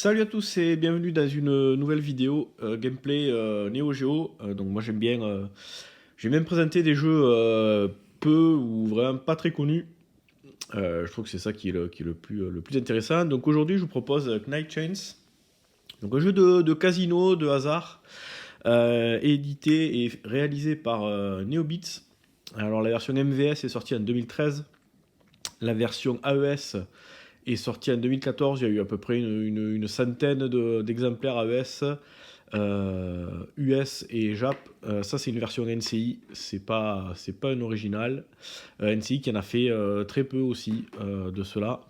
Salut à tous et bienvenue dans une nouvelle vidéo gameplay Neo Geo. Donc moi j'aime bien présenter des jeux peu ou vraiment pas très connus. Je trouve que c'est ça qui est le plus intéressant. Donc aujourd'hui je vous propose Knight Chains, donc un jeu de casino, de hasard, édité et réalisé par Neobits. Alors la version MVS est sortie en 2013, la version AES est sorti en 2014, il y a eu à peu près une centaine d'exemplaires AES, US et Jap. Ça, c'est une version NCI, c'est pas un original. NCI qui en a fait très peu aussi de cela.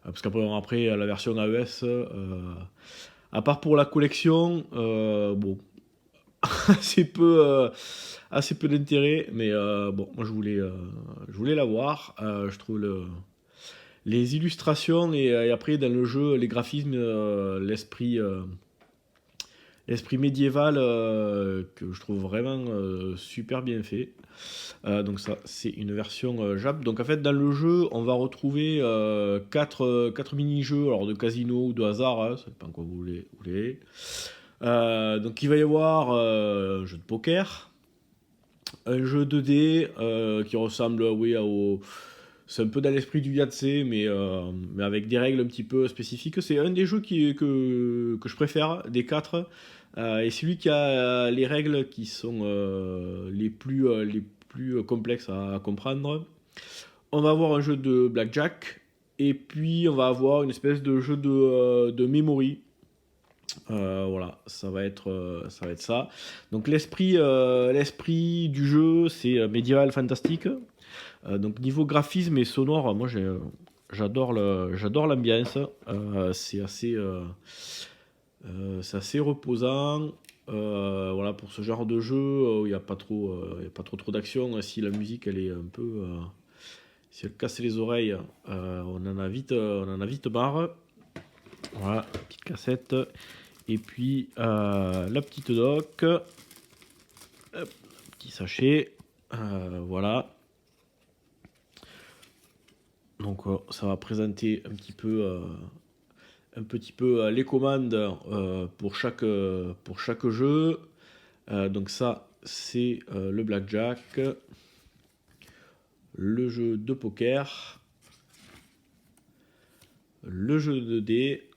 Parce qu'après, la version AES, à part pour la collection, bon, assez peu d'intérêt. Mais bon, moi je voulais l'avoir. Je trouve les illustrations et après dans le jeu les graphismes, l'esprit médiéval que je trouve vraiment super bien fait. Donc ça c'est une version Jap. Donc en fait dans le jeu on va retrouver 4 mini-jeux alors de casino ou de hasard, hein, ça dépend quoi vous voulez. Donc il va y avoir un jeu de poker, un jeu 2D qui ressemble, oui, c'est un peu dans l'esprit du Yahtzee, mais avec des règles un petit peu spécifiques. C'est un des jeux que je préfère des quatre. Et celui qui a les règles qui sont les plus complexes à comprendre. On va avoir un jeu de blackjack. Et puis on va avoir une espèce de jeu de memory. Voilà, ça va être ça. Donc l'esprit du jeu, c'est médiéval fantastique. Donc niveau graphisme et sonore, moi j'adore l'ambiance. C'est assez reposant. Voilà, pour ce genre de jeu où il n'y a pas trop d'action. Si la musique elle est un peu, si elle casse les oreilles, on en a vite marre. Voilà, petite cassette. Et puis la petite doc, hop, petit sachet, voilà. Donc ça va présenter un petit peu les commandes pour chaque jeu. Donc ça c'est le blackjack, le jeu de poker, le jeu de dés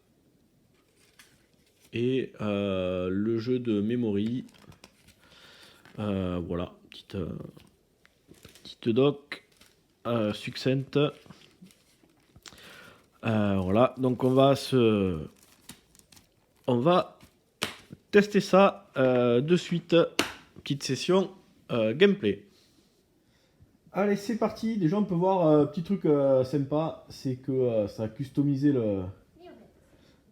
et le jeu de memory. Voilà, petite doc succincte. Voilà, donc on va tester ça de suite. Petite session gameplay. Allez, c'est parti. Déjà, on peut voir un petit truc sympa, c'est que ça a customisé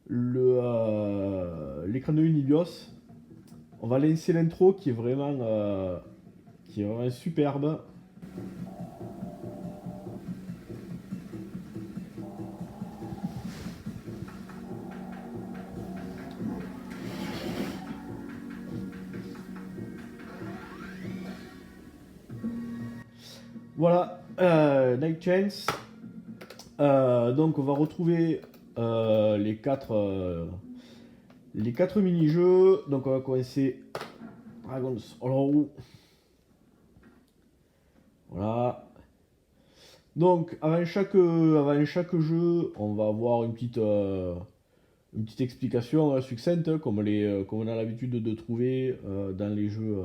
l'écran de Unibios. On va lancer l'intro qui est vraiment superbe. Voilà, Night Chance. Donc on va retrouver les quatre mini-jeux. Donc on va commencer Dragon's Hollow. Voilà. Donc avant chaque jeu, on va avoir une petite explication succincte comme on a l'habitude de trouver dans les jeux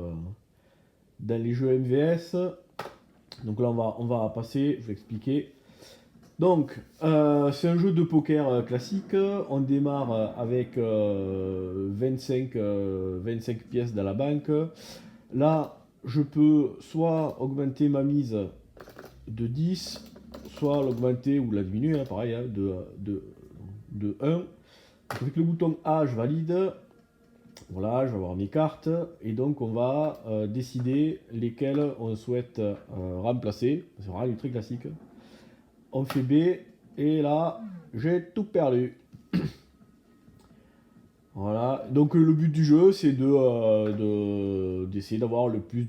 MVS. Donc là on va passer, je vais expliquer. Donc c'est un jeu de poker classique. On démarre avec 25 pièces dans la banque. Là je peux soit augmenter ma mise de 10, soit l'augmenter ou la diminuer, hein, pareil, hein, de 1. Avec le bouton A, je valide. Voilà, je vais avoir mes cartes. Et donc, on va décider lesquelles on souhaite remplacer. C'est vraiment du très classique. On fait B. Et là, j'ai tout perdu. Voilà. Donc, le but du jeu, c'est d'essayer d'avoir le plus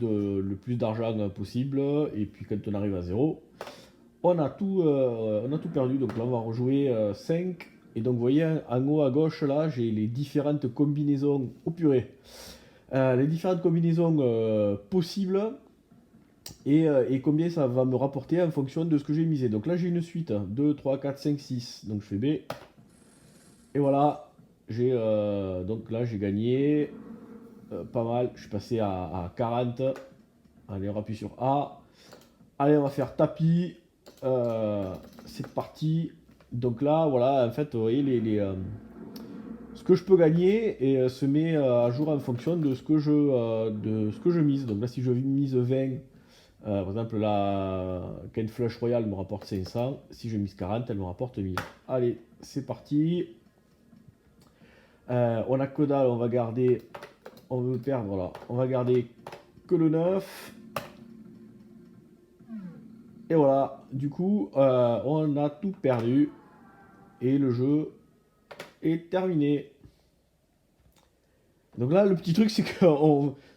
d'argent possible. Et puis, quand on arrive à 0, on a tout perdu. Donc là, on va rejouer 5 Et donc vous voyez en haut à gauche là, j'ai les différentes combinaisons. Oh purée! Les différentes combinaisons possibles et combien ça va me rapporter en fonction de ce que j'ai misé. Donc là j'ai une suite, 2, 3, 4, 5, 6. Donc je fais B. Et voilà, donc là j'ai gagné pas mal. Je suis passé à 40. Allez, on appuie sur A. Allez, on va faire tapis. C'est parti. Donc là, voilà, en fait, vous voyez, ce que je peux gagner et se met à jour en fonction de de ce que je mise. Donc là, si je mise 20, par exemple, la Ken Flush Royale me rapporte 500. Si je mise 40, elle me rapporte 1000. Allez, c'est parti. On a que dalle, on va garder. On veut perdre là. On va garder que le 9. Et voilà, du coup, on a tout perdu. Et le jeu est terminé. Donc là, le petit truc, c'est que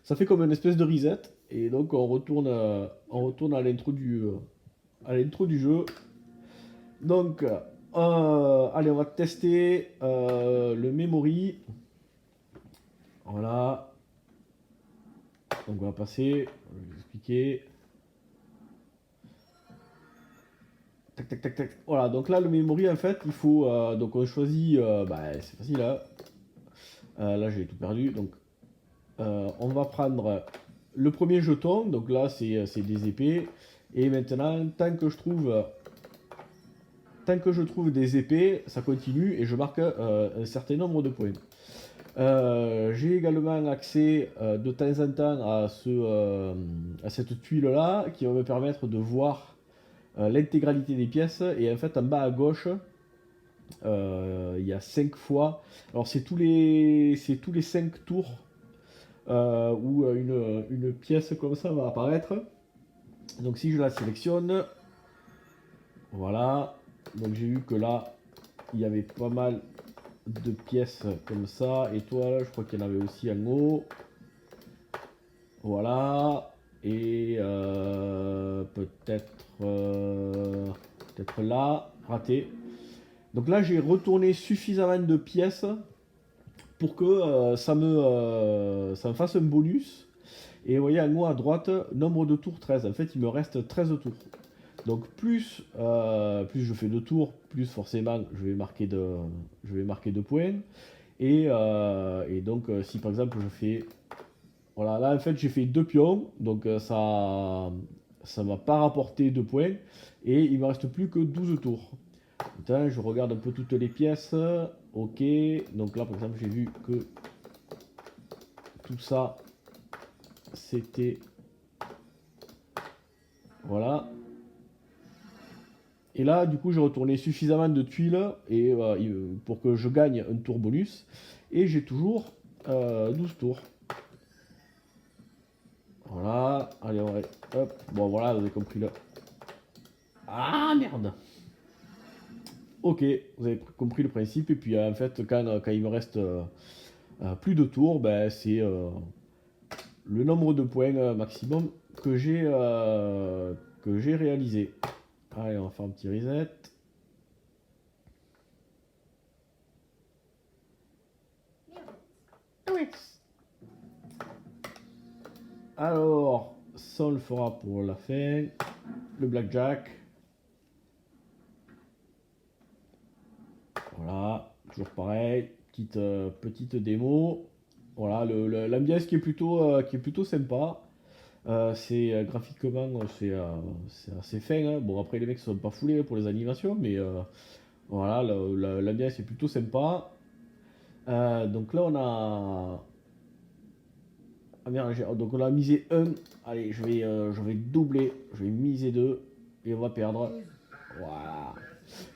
ça fait comme une espèce de reset. Et donc, on retourne à l'intro du jeu. Donc, allez, on va tester le memory. Voilà. Donc, on va passer. Je vais vous expliquer. Tac, tac, tac, tac. Voilà, donc là, le memory, en fait, il faut. Donc, on choisit. C'est facile, hein. Là, j'ai tout perdu. Donc, on va prendre le premier jeton. Donc là, c'est des épées. Et maintenant, tant que je trouve des épées, ça continue et je marque un certain nombre de points. J'ai également accès de temps en temps à cette tuile là qui va me permettre de voir l'intégralité des pièces. Et en fait, en bas à gauche, il y a 5 fois. Alors, c'est tous les 5 tours où une pièce comme ça va apparaître. Donc, si je la sélectionne, voilà. Donc, j'ai vu que là, il y avait pas mal de pièces comme ça. Étoile, je crois qu'il y en avait aussi en haut. Voilà. Et peut-être là, raté. Donc là, j'ai retourné suffisamment de pièces pour que ça me fasse un bonus. Et vous voyez en haut à droite, nombre de tours 13. En fait, il me reste 13 tours. Donc plus je fais de tours, plus forcément je vais marquer de points. Et donc si par exemple je fais... Voilà, là en fait j'ai fait 2 pions, donc ça m'a pas rapporté 2 points. Et il me reste plus que 12 tours. Putain, je regarde un peu toutes les pièces. Ok, donc là par exemple j'ai vu que tout ça c'était... Voilà. Et là, du coup, j'ai retourné suffisamment de tuiles pour que je gagne un tour bonus. Et j'ai toujours 12 tours. Voilà. Allez, on va... Hop. Bon, voilà, vous avez compris là. Ah, merde. Ok, vous avez compris le principe. Et puis, en fait, quand il me reste plus de tours, ben, c'est le nombre de points maximum que j'ai réalisé. Allez, on va faire un petit reset. Alors, ça on le fera pour la fin. Le blackjack. Voilà, toujours pareil. Petite démo. Voilà, l'ambiance qui est plutôt sympa. Graphiquement, c'est assez fin, hein. Bon, après, les mecs ne sont pas foulés pour les animations, mais voilà, l'ambiance est plutôt sympa. Donc là, on a. Ah merde, donc on a misé 1. Allez, je vais doubler. Je vais miser 2. Et on va perdre. Voilà.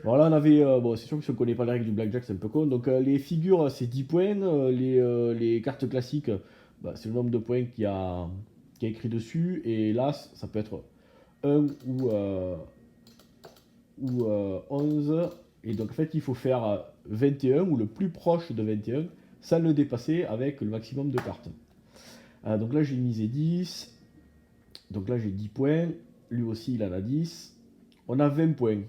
Voilà, on avait. Bon, c'est sûr que si on ne connaît pas les règles du blackjack, c'est un peu con. Donc les figures, c'est 10 points. Les cartes classiques, bah, c'est le nombre de points qu'il y a écrit dessus. Et là, ça peut être 1 ou 11. Et donc en fait, il faut faire 21 ou le plus proche de 21 sans le dépasser avec le maximum de cartes. Donc là, j'ai misé 10. Donc là, j'ai 10 points. Lui aussi, il en a 10. On a 20 points.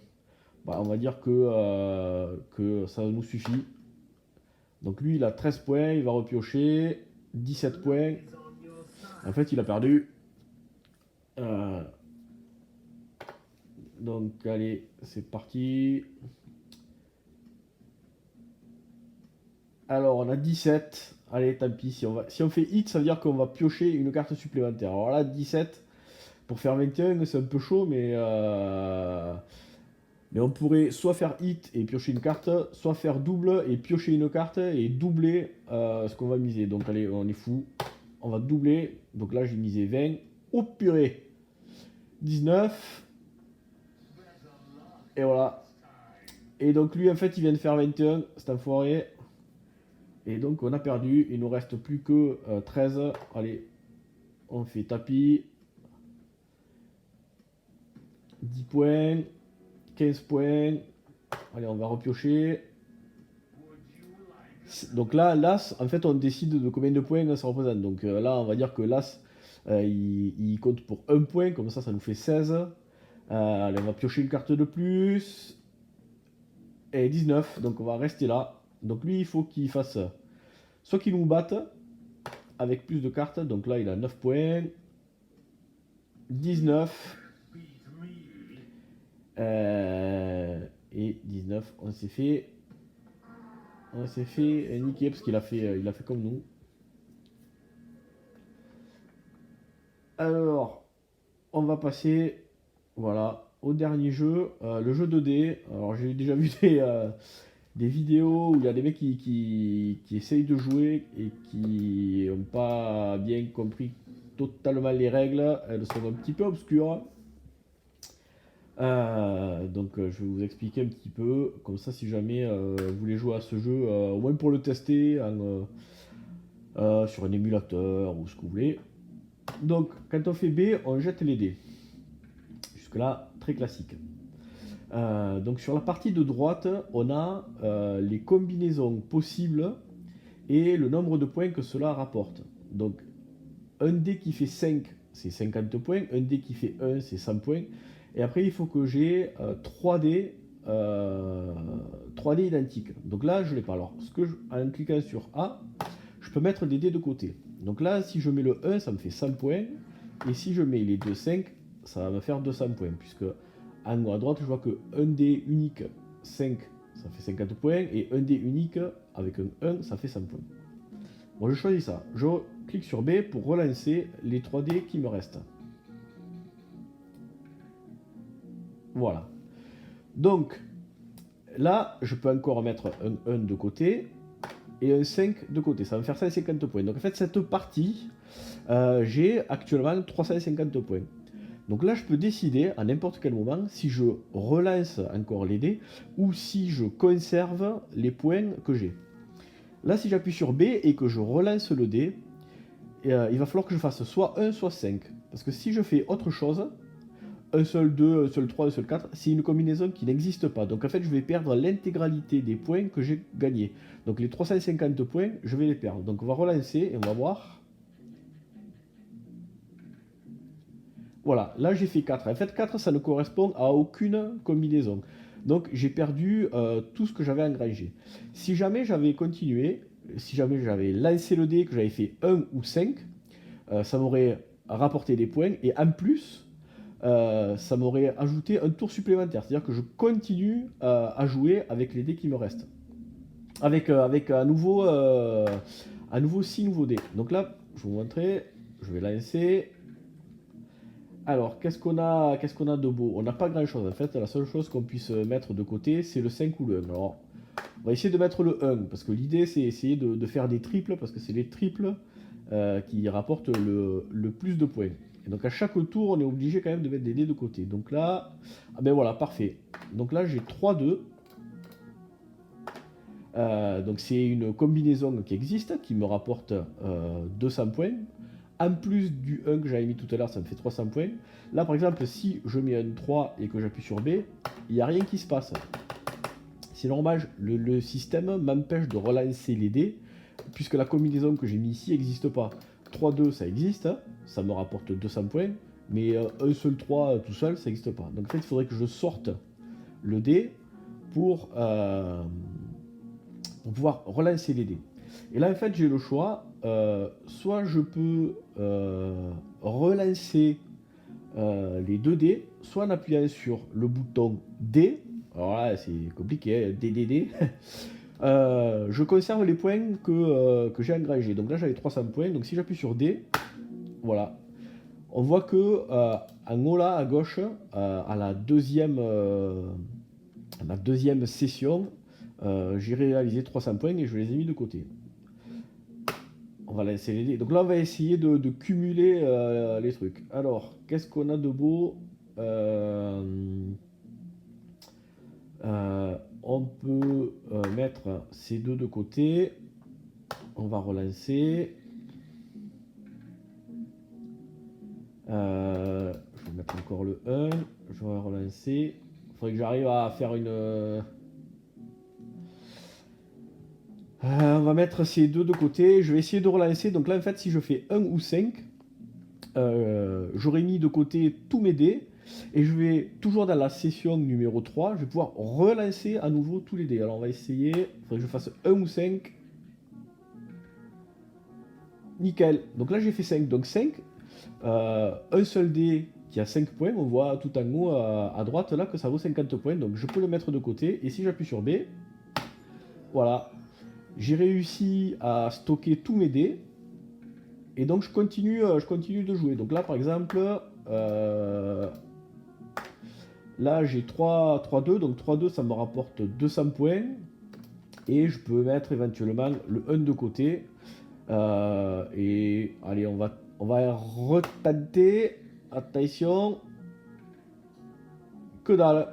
bah, on va dire que ça nous suffit. Donc lui, il a 13 points, il va repiocher 17 points. En fait, il a perdu. Euh, donc allez, c'est parti. Alors, on a 17. Allez, tant pis. Si on fait hit, ça veut dire qu'on va piocher une carte supplémentaire. Alors là, 17 pour faire 21, c'est un peu chaud, mais on pourrait soit faire hit et piocher une carte, soit faire double et piocher une carte et doubler ce qu'on va miser. Donc allez, on est fou. On va doubler. Donc là, j'ai misé 20. Oh purée! 19. Et voilà. Et donc lui, en fait, il vient de faire 21. C'est un foiré. Et donc on a perdu, il nous reste plus que 13. Allez, on fait tapis. 10 points, 15 points. Allez, on va repiocher. Donc là, l'As, en fait, on décide de combien de points ça représente. Donc là, on va dire que l'As, il compte pour 1 point, comme ça nous fait 16. Allez, on va piocher une carte de plus. Et 19, donc on va rester là. Donc lui, il faut qu'il fasse soit qu'il nous batte avec plus de cartes. Donc là, il a 9 points. 19. Et 19, on s'est fait niquer parce qu'il il a fait comme nous. Alors, on va passer, voilà, au dernier jeu, le jeu 2D. Alors, j'ai déjà vu des vidéos où il y a des mecs qui essayent de jouer et qui n'ont pas bien compris totalement les règles. Elles sont un petit peu obscures. Je vais vous expliquer un petit peu, comme ça si jamais vous voulez jouer à ce jeu, au moins pour le tester sur un émulateur ou ce que vous voulez. Donc quand on fait B, on jette les dés. Jusque là, très classique. Donc sur la partie de droite, on a les combinaisons possibles et le nombre de points que cela rapporte. Donc un dé qui fait 5, c'est 50 points, un dé qui fait 1, c'est 100 points. Et après, il faut que j'ai 3D identiques. Donc là, je ne l'ai pas. Alors, en cliquant sur A, je peux mettre des dés de côté. Donc là, si je mets le 1, ça me fait 100 points. Et si je mets les 2, 5, ça va me faire 200 points. Puisque en haut à droite, je vois que un dé unique, 5, ça fait 50 points. Et un dé unique, avec un 1, ça fait 100 points. Bon, je choisis ça. Je clique sur B pour relancer les 3 dés qui me restent. Voilà. Donc, là, je peux encore mettre un 1 de côté et un 5 de côté. Ça va me faire 150 points. Donc, en fait, cette partie, j'ai actuellement 350 points. Donc là, je peux décider à n'importe quel moment si je relance encore les dés ou si je conserve les points que j'ai. Là, si j'appuie sur B et que je relance le dé, il va falloir que je fasse soit 1, soit 5. Parce que si je fais autre chose, un seul 2, un seul 3, un seul 4, c'est une combinaison qui n'existe pas. Donc en fait, je vais perdre l'intégralité des points que j'ai gagnés. Donc les 350 points, je vais les perdre. Donc on va relancer et on va voir. Voilà, là j'ai fait 4. En fait, 4, ça ne correspond à aucune combinaison. Donc j'ai perdu tout ce que j'avais engrangé. Si jamais j'avais continué, si jamais j'avais lancé le dé, que j'avais fait 1 ou 5, ça m'aurait rapporté des points. Et en plus, ça m'aurait ajouté un tour supplémentaire. C'est-à-dire que je continue à jouer avec les dés qui me restent. Avec à nouveau 6 nouveaux dés. Donc là, je vais vous montrer. Je vais lancer. Alors, qu'est-ce qu'on a de beau? On n'a pas grand-chose. En fait, la seule chose qu'on puisse mettre de côté, c'est le 5 ou le 1. Alors, on va essayer de mettre le 1. Parce que l'idée, c'est essayer de faire des triples. Parce que c'est les triples qui rapportent le plus de points. Et donc à chaque tour, on est obligé quand même de mettre des dés de côté. Donc là, ah ben voilà, parfait. Donc là, j'ai 3 2. Donc c'est une combinaison qui existe, qui me rapporte 200 points. En plus du 1 que j'avais mis tout à l'heure, ça me fait 300 points. Là, par exemple, si je mets un 3 et que j'appuie sur B, il n'y a rien qui se passe. C'est normal, le système m'empêche de relancer les dés, puisque la combinaison que j'ai mis ici n'existe pas. 3-2, ça existe, ça me rapporte 200 points, mais un seul 3 tout seul, ça n'existe pas. Donc en fait, il faudrait que je sorte le dé pour pouvoir relancer les dés. Et là, en fait, j'ai le choix. Soit je peux relancer les 2 dés, soit en appuyant sur le bouton D. Alors là, c'est compliqué, hein, D. Je conserve les points que j'ai engrangés. Donc là, j'avais 300 points. Donc si j'appuie sur D, voilà. On voit que en haut là, à gauche, à la deuxième session, j'ai réalisé 300 points et je les ai mis de côté. On va lancer les dés. Donc là, on va essayer de cumuler les trucs. Alors, qu'est-ce qu'on a de beau? On peut mettre ces 2 de côté. On va relancer. Je vais mettre encore le 1. Je vais relancer. Il faudrait que j'arrive à faire une... on va mettre ces 2 de côté. Je vais essayer de relancer. Donc là, en fait, si je fais 1 ou 5, j'aurais mis de côté tous mes dés. Et je vais, toujours dans la session numéro 3, je vais pouvoir relancer à nouveau tous les dés. Alors on va essayer. Il faudrait que je fasse 1 ou 5. Nickel. Donc là, j'ai fait 5. Donc 5. Un seul dé qui a 5 points. On voit tout en haut à droite là que ça vaut 50 points. Donc je peux le mettre de côté. Et si j'appuie sur B, voilà. J'ai réussi à stocker tous mes dés. Et donc je continue de jouer. Donc là par exemple, là j'ai 3-2. Donc 3-2 ça me rapporte 200 points. Et je peux mettre éventuellement le 1 de côté. Et allez, on va retenter. Attention. Que dalle.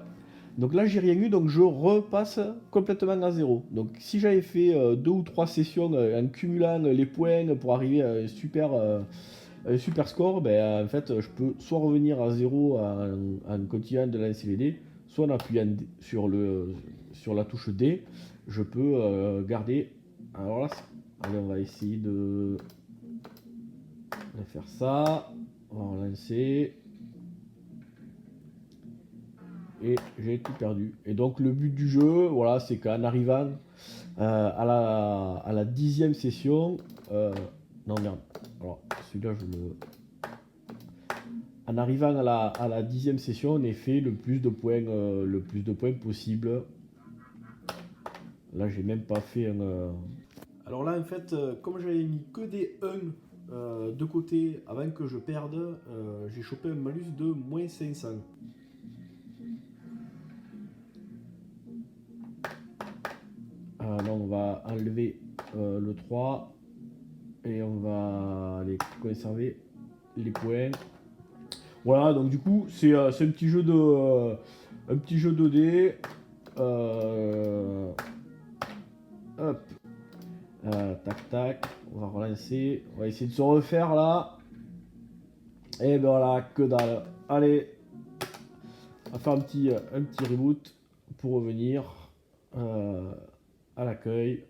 Donc là j'ai rien eu, donc je repasse complètement à 0. Donc si j'avais fait 2 ou 3 sessions en cumulant les points pour arriver à un super score, ben, en fait je peux soit revenir à 0 en continuant de lancer les dés, soit en appuyant sur la touche D, je peux garder. Alors là, allez, on va essayer de faire ça. On va relancer. Et j'ai tout perdu. Et donc le but du jeu, voilà, c'est qu'en arrivant à la 10e session, non merde, alors celui-là je le... En arrivant à la 10e session, on ait fait le plus de points possible. Là j'ai même pas fait un... Alors là en fait, comme j'avais mis que des 1 de côté avant que je perde, j'ai chopé un malus de moins 500. Là on va enlever le 3 et on va aller conserver les points. Voilà, donc du coup c'est un petit jeu de dés. Hop, tac tac, on va relancer, on va essayer de se refaire là. Et ben voilà, que dalle. Allez, on va faire un petit reboot pour revenir à l'accueil.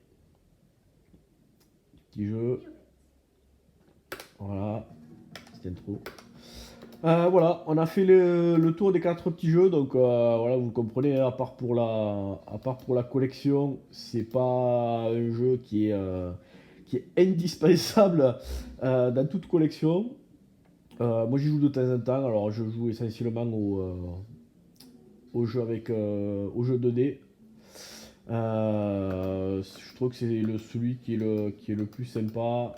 Petit jeu. Voilà, c'était intro. Voilà, on a fait le tour des 4 petits jeux, donc voilà, vous comprenez, à part pour la collection, c'est pas un jeu qui est indispensable dans toute collection. Moi j'y joue de temps en temps, alors je joue essentiellement au jeu au jeu 2D. Je trouve que c'est celui qui est le plus sympa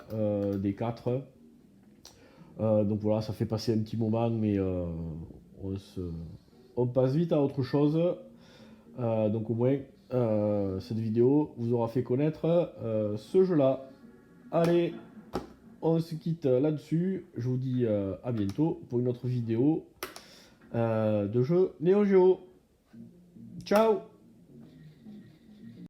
des 4. Donc voilà, ça fait passer un petit moment, mais on passe vite à autre chose. Donc au moins, cette vidéo vous aura fait connaître ce jeu-là. Allez, on se quitte là-dessus. Je vous dis à bientôt pour une autre vidéo de jeu Neo Geo. Ciao!